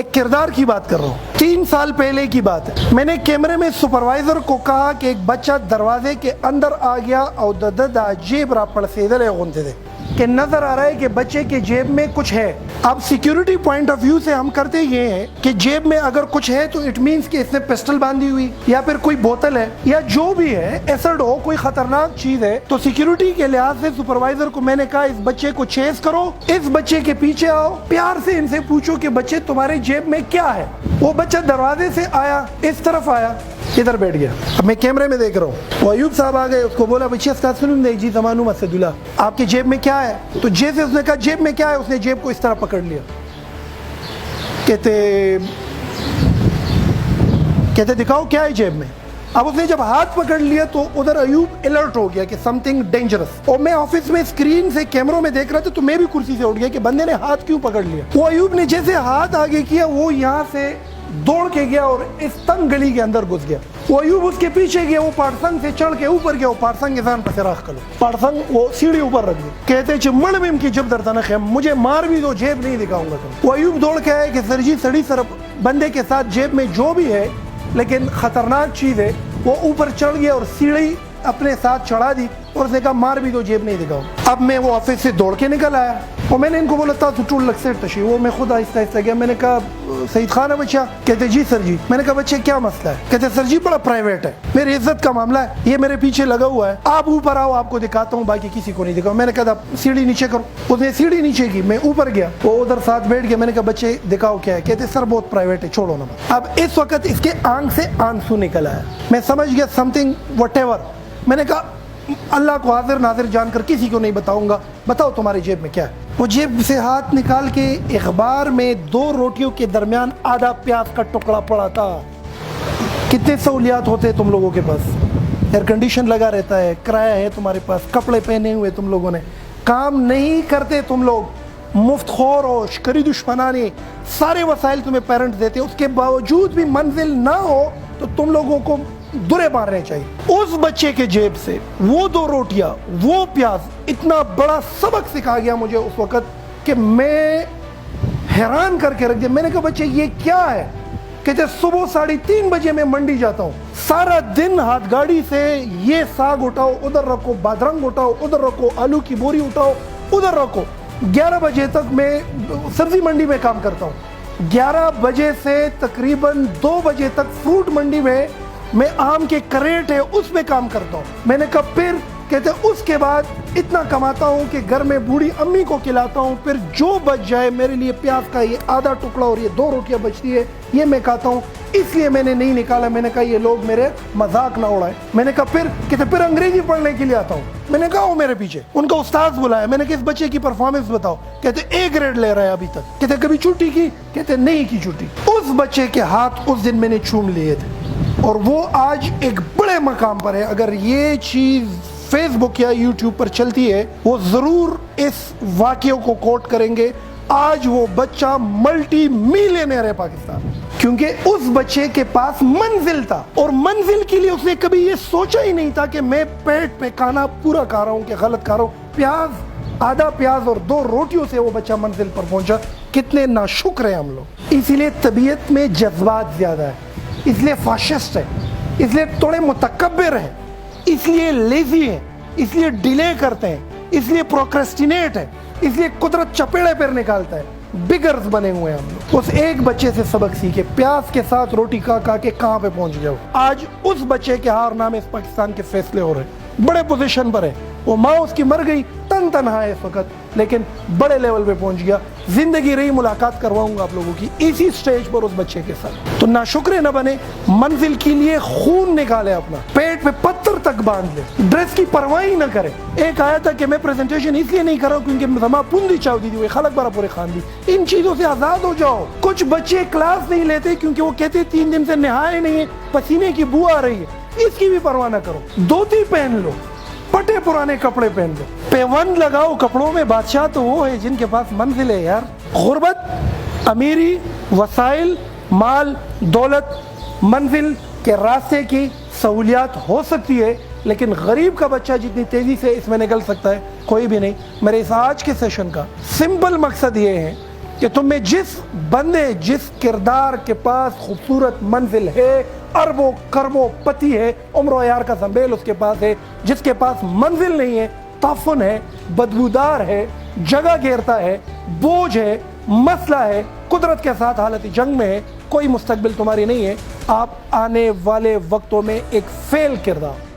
ایک کردار کی بات کر رہا ہوں. 3 سال پہلے کی بات ہے. میں نے کیمرے میں سپروائزر کو کہا کہ ایک بچہ دروازے کے اندر آ گیا اور دا جیب را پڑ سے ادھر گونتے تھے کہ نظر آ رہا ہے کہ بچے کے جیب میں کچھ ہے. اب سیکیورٹی پوائنٹ آف ویو سے ہم کرتے یہ ہیں کہ جیب میں اگر کچھ ہے تو اٹ مینس کہ اس نے پسٹل باندھی ہوئی یا پھر کوئی بوتل ہے یا جو بھی ہے, ایسڈ ہو, کوئی خطرناک چیز ہے. تو سیکیورٹی کے لحاظ سے سپروائزر کو میں نے کہا اس بچے کو چیز کرو, اس بچے کے پیچھے آؤ, پیار سے ان سے پوچھو کہ بچے تمہارے جیب میں کیا ہے. وہ بچہ دروازے سے آیا, اس طرف آیا, ادھر بیٹھ گیا. اب میں کیمرے میں دیکھ رہا ہوں, وہ ایوب صاحب آ گئے, اس کو بولا بچے استاد سنوں جی زمانو مسد اللہ آپ کے جیب میں کیا ہے. تو جیسے اس نے کہا جیب میں کیا ہے, اس نے جیب کو اس طرح پکڑ لیا. کہتے دکھاؤ کیا ہے جیب میں. اب اس نے جب ہاتھ پکڑ لیا تو ادھر ایوب الرٹ ہو گیا کہ سم تھنگ ڈینجرس. اور میں آفس میں اسکرین سے کیمروں میں دیکھ رہا تھا تو میں بھی کرسی سے اٹھ گیا کہ بندے نے ہاتھ کیوں پکڑ لیا. وہ ایوب نے جیسے ہاتھ آگے کیا وہ یہاں سے دوڑ کے گیا اور اس تنگ گلی کے اندر گھس گیا. وہ ایوب اس کے پیچھے گیا, وہ پارسنگ سے چڑھ کے اوپر گیا, وہ پارسنگ کے سان پسے راخ کلو پارسنگ وہ سیڑھی اوپر رکھ دی. کہتے چھ مڑ میں کی جب درتا نہ مجھے مار بھی دو, جیب نہیں دکھاؤں گا تم. وہ ایوب دوڑ کے آئے کہ سر جی سڑی سر بندے کے ساتھ جیب میں جو بھی ہے لیکن خطرناک چیز ہے. وہ اوپر چڑھ گیا اور سیڑھی اپنے ساتھ چڑھا دی اور اس نے کہا مار بھی دو, جیب نہیں دکھاؤ. اب میں وہ آفس سے دوڑ کے نکل آیا اور میں نے ان کو بولا تھا تو ٹول لگ سے تشی. وہ میں خود آہستہ آہستہ گیا. میں نے کہا سعید خان ہے بچہ. کہتے جی سر جی. میں نے کہا بچے کیا مسئلہ ہے. کہتے سر جی بڑا پرائیویٹ ہے, میری عزت کا معاملہ ہے, یہ میرے پیچھے لگا ہوا ہے, آپ اوپر آؤ آپ کو دکھاتا ہوں, باقی کسی کو نہیں دکھاؤں. میں نے کہا سیڑھی نیچے کرو. اس نے سیڑھی نیچے کی, میں اوپر گیا, وہ ادھر ساتھ بیٹھ گیا. میں نے کہا بچے دکھاؤ کیا ہے. کہتے سر بہت پرائیویٹ ہے, چھوڑو نا. اب اس وقت اس کے آنکھ سے آنسو نکل آیا. میں سمجھ گیا سم تھنگ وٹ ایور. میں نے کہا اللہ کو حاضر ناظر جان کر کسی کو نہیں بتاؤں گا, بتاؤ تمہاری جیب میں کیا ہے. وہ جیب سے ہاتھ نکال کے اخبار میں 2 روٹیوں کے درمیان آدھا پیاز کا ٹکڑا پڑا تھا. کتنے سہولیات ہوتے تم لوگوں کے پاس, ایئر کنڈیشن لگا رہتا ہے, کرایہ ہے تمہارے پاس, کپڑے پہنے ہوئے تم لوگوں نے, کام نہیں کرتے تم لوگ, مفت خور ہو, شکری دشمنانی, سارے وسائل تمہیں پیرنٹس دیتے, اس کے باوجود بھی منزل نہ ہو تو تم لوگوں کو درے مارنے چاہیے. اس بچے کے جیب سے وہ 2 روٹیاں, وہ پیاز, اتنا بڑا سبق سکھا گیا مجھے اس وقت کہ میں حیران کر کے رکھ دیا. میں نے کہا بچے یہ کیا ہے. کہتے صبح 3:30 بجے میں منڈی جاتا ہوں, سارا دن ہاتھ گاڑی سے یہ ساگ اٹھاؤ ادھر رکھو, بادرنگ اٹھاؤ ادھر رکھو, آلو کی بوری اٹھاؤ ادھر رکھو. 11 بجے تک میں سبزی منڈی میں کام کرتا ہوں. 11 بجے سے تقریباً 2 بجے تک فروٹ منڈی میں آم کے کریٹ ہے اس میں کام کرتا ہوں. میں نے کہا پھر. کہتے اس کے بعد اتنا کماتا ہوں کہ گھر میں بوڑھی امی کو کھلاتا ہوں, پھر جو بچ جائے میرے لیے پیاز کا یہ آدھا ٹکڑا اور یہ 2 روٹیاں بچتی ہے یہ میں کھاتا ہوں, اس لیے میں نے نہیں نکالا. میں نے کہا یہ لوگ میرے مذاق نہ اڑائے. میں نے کہا پھر. کہتے پھر انگریزی پڑھنے کے لیے آتا ہوں. میں نے کہا وہ میرے پیچھے, ان کا استاذ بلایا. میں نے کہا اس بچے کی پرفارمنس بتاؤ. کہتے A گریڈ لے رہا ہے ابھی تک. کہتے کبھی چھٹی کی. کہتے نہیں کی چھٹی. اس بچے کے ہاتھ اس دن میں نے چوم لیے تھے اور وہ آج ایک بڑے مقام پر ہے. اگر یہ چیز فیس بک یا یوٹیوب پر چلتی ہے وہ ضرور اس واقعے کو کوٹ کریں گے. آج وہ بچہ ملٹی میلینئر ہے پاکستان, کیونکہ اس بچے کے پاس منزل تھا اور منزل کے لیے اس نے کبھی یہ سوچا ہی نہیں تھا کہ میں پیٹ پہ کھانا پورا کھا رہا ہوں کہ غلط کھا رہا ہوں. پیاز, آدھا پیاز اور 2 روٹیوں سے وہ بچہ منزل پر پہنچا. کتنے ناشکر ہیں ہم لوگ. اسی لیے طبیعت میں جذبات زیادہ ہے, اس لیے فاشسٹ ہے, اس لیے تھوڑے متکبر ہیں, اس لیے لیزی ہیں, اس لیے ڈیلے کرتے ہیں, اس لیے پروکریسٹینیٹ ہے, اس لیے قدرت چپیڑے پر نکالتا ہے. بگرز بنے ہوئے ہیں ہم لوگ. اس ایک بچے سے سبق سیکھے, پیاز کے ساتھ روٹی کھا کے کہاں پہ پہنچ گیا. آج اس بچے کے ہار نامے اس پاکستان کے فیصلے ہو رہے ہیں, بڑے پوزیشن پر ہے. وہ ماں اس کی مر گئی, تنہا ہے اس وقت, لیکن بڑے لیول پہ پہنچ گیا. زندگی رہی ملاقات کرواؤں گا آپ لوگوں کی اسی سٹیج پر اس بچے کے ساتھ. تو ناشکرے نہ بنے, منزل کے لیے خون نکالے, اپنا پیٹ پہ پتھر تک باندھ لے, ڈریس کی پرواہ نہ کرے. ایک آیا تھا کہ میں پریزنٹیشن اس لیے نہیں کر رہا ہوں کیونکہ زما پوندی چاو دی ہوئے خلق بارہ پورے خان دی. ان چیزوں سے آزاد ہو جاؤ. کچھ بچے کلاس نہیں لیتے کیونکہ وہ کہتے 3 دن سے نہائے نہیں ہے, پسینے کی بو آ رہی ہے, اس کی بھی پرواہ نہ کرو. دھوتی پہن لو, پٹے پرانے کپڑے پہن لو, پیوند لگاؤ کپڑوں میں. بادشاہ تو وہ ہے جن کے پاس منزل ہے یار. غربت, امیری, وسائل, مال, دولت, منزل کے راستے کی سہولیات ہو سکتی ہے, لیکن غریب کا بچہ جتنی تیزی سے اس میں نکل سکتا ہے کوئی بھی نہیں. میرے اس آج کے سیشن کا سمپل مقصد یہ ہے کہ تم میں جس بندے جس کردار کے پاس خوبصورت منزل ہے، اربوں کربوں پتی ہے، عمر و عیار کا زنبیل اس کے پاس ہے، جس کے پاس منزل نہیں ہے، تعفن ہے، بدبودار ہے، جگہ گھیرتا ہے، بوجھ ہے، مسئلہ ہے، قدرت کے ساتھ حالت جنگ میں ہے، کوئی مستقبل تمہاری نہیں ہے، آپ آنے والے وقتوں میں ایک فیل کردار